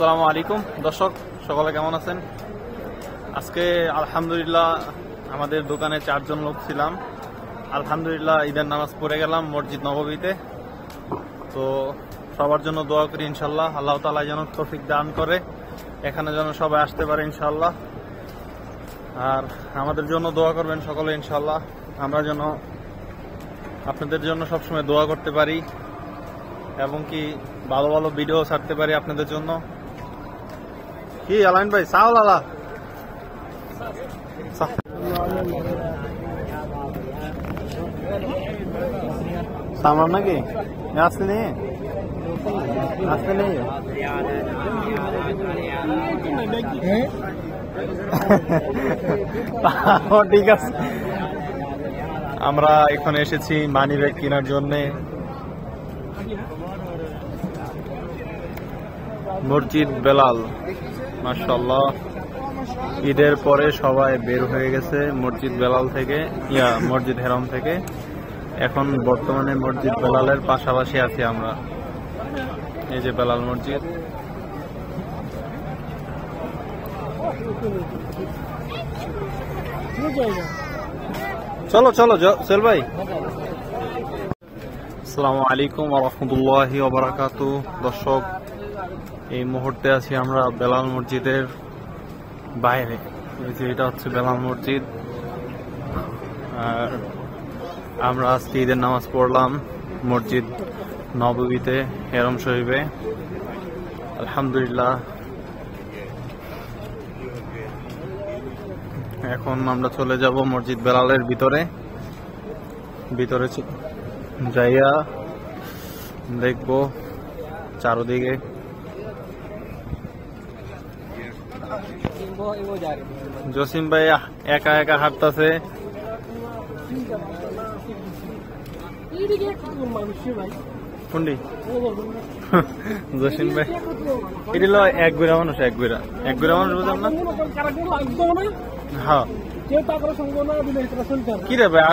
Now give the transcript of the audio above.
আসসালামু আলাইকুম দর্শক, সকলে কেমন আছেন? আজকে আলহামদুলিল্লাহ আমাদের দোকানে 4 জন লোক ছিলাম। আলহামদুলিল্লাহ ঈদের নামাজ পড়ে গেলাম মসজিদ নববীতে। তো সবার জন্য দোয়া করি ইনশাল্লাহ, আল্লাহ তাআলা যেন তৌফিক দান করে, এখানে যেন সবাই আসতে পারে ইনশাল্লাহ। আর আমাদের জন্য দোয়া করবেন সকলে ইনশাল্লাহ, আমরা যেন আপনাদের জন্য সবসময় দোয়া করতে পারি এবং কি ভালো ভালো ভিডিও ছাড়তে পারি আপনাদের জন্য। কি আলাইন ভাই সাও লালা সামান নাকি আসতে নেই আসতে নেই ঠিক আছে। আমরা এখানে এসেছি মানি ব্যাগ কেনার জন্য। মসজিদ বেলাল মাশাআল্লাহ, ঈদের পরে সবাই বের হয়ে গেছে মসজিদ বেলাল থেকে, মসজিদ হেরাম থেকে। এখন বর্তমানে মসজিদ বেলালের পাশাপাশি আছি আমরা। এই যে বেলাল মসজিদ। চলো চলো চল ভাই। আসসালামু আলাইকুম ওয়া রাহমাতুল্লাহি ওয়া বারাকাতুহু। দর্শক, এই মুহূর্তে আছি আমরা বেলাল মসজিদের বাইরে। এটা হচ্ছে বেলাল মসজিদ। আর আমরা আজকে ঈদের নামাজ পড়লাম মসজিদ নববীতে, হেরম শরীফে। আলহামদুলিল্লাহ। এখন আমরা চলে যাব মসজিদ বেলালের ভিতরে যাইয়া দেখবো চারদিকে। জসিম ভাই একা একা হাঁটতেছে। কোনটি জসিম ভাই? এটি হলো এক গুড়া মানুষ বুঝলাম না। হ্যাঁ কি রে ভাই?